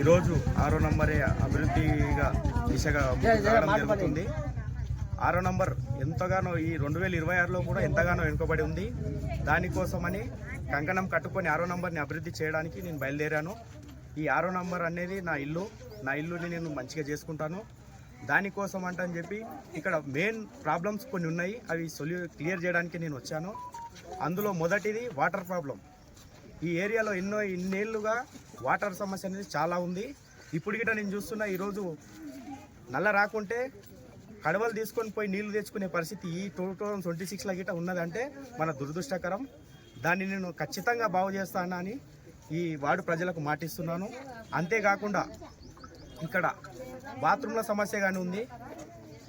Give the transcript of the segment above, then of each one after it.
ఈరోజు 6వ నంబరే అభివృద్ధిగా దిశగా జరుగుతుంది. 6వ నంబర్ ఎంతగానో ఈ 2026లో కూడా ఎంతగానో వెనుకబడి ఉంది. దానికోసమని కంకణం కట్టుకొని 6వ నంబర్ని అభివృద్ధి చేయడానికి నేను బయలుదేరాను. ఈ 6వ నంబర్ అనేది నా ఇల్లుని నేను మంచిగా చేసుకుంటాను. దానికోసం అని చెప్పి ఇక్కడ మెయిన్ ప్రాబ్లమ్స్ కొన్ని ఉన్నాయి, అవి క్లియర్ చేయడానికి నేను వచ్చాను. అందులో మొదటిది వాటర్ ప్రాబ్లం. ఈ ఏరియాలో ఇన్నేళ్లుగా వాటర్ సమస్య అనేది చాలా ఉంది. ఇప్పుడు గిట్ట నేను చూస్తున్నా, ఈరోజు నల్ల రాకుంటే కడవలు తీసుకొని పోయి నీళ్లు తెచ్చుకునే పరిస్థితి ఈ 2026లో గిట్ట ఉన్నదంటే మన దురదృష్టకరం. దాన్ని నేను ఖచ్చితంగా బాగు చేస్తానని ఈ వార్డు ప్రజలకు మాటిస్తున్నాను. అంతేకాకుండా ఇక్కడ బాత్రూమ్ల సమస్య కానీ ఉంది.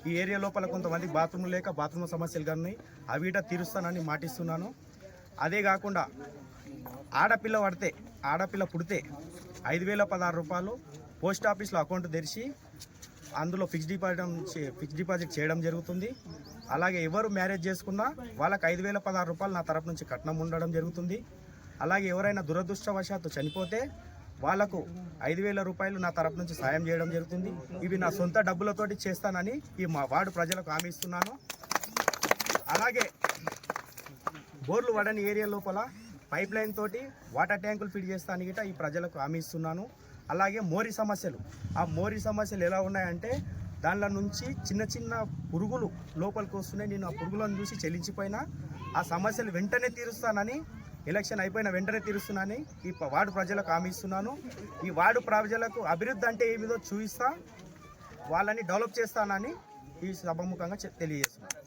ఈ ఏరియా లోపల కొంతమంది బాత్రూమ్ లేక బాత్రూమ్ల సమస్యలు కానీ ఉన్నాయి, అవి గిట్ట తీరుస్తానని మాటిస్తున్నాను. అదే కాకుండా ఆడపిల్ల పుడితే 5,016 రూపాయలు పోస్ట్ ఆఫీస్లో అకౌంట్ తెరిచి అందులో ఫిక్స్డ్ డిపాజిట్ చేయడం జరుగుతుంది. అలాగే ఎవరు మ్యారేజ్ చేసుకున్నా వాళ్ళకి 5,016 రూపాయలు నా తరపు నుంచి కట్నం ఉండడం జరుగుతుంది. అలాగే ఎవరైనా దురదృష్టవశాత్తు చనిపోతే వాళ్లకు 5,000 రూపాయలు నా తరపు నుంచి సాయం చేయడం జరుగుతుంది. ఇవి నా సొంత డబ్బులతోటి చేస్తానని ఈ మా వార్డు ప్రజలకు హామీ ఇస్తున్నాను. అలాగే బోర్లు వడని ఏరియా లోపల పైప్ లైన్ తోటి వాటర్ ట్యాంకులు ఫిట్ చేస్తానికి గిట్ట ఈ ప్రజలకు హామీ ఇస్తున్నాను. అలాగే మోరీ సమస్యలు ఎలా ఉన్నాయంటే దానిలో నుంచి చిన్న పురుగులు లోపలికి వస్తున్నాయి. నేను ఆ పురుగులను చూసి చెల్లించిపోయినా ఆ సమస్యలు వెంటనే తీరుస్తానని, ఎలక్షన్ అయిపోయిన వెంటనే తీరుస్తున్నానని ఈ వార్డు ప్రజలకు హామీ ఇస్తున్నాను. ఈ వార్డు ప్రజలకు అభివృద్ధి అంటే ఏమిదో చూపిస్తా, వాళ్ళని డెవలప్ చేస్తానని ఈ సభాముఖంగా తెలియజేస్తున్నాను.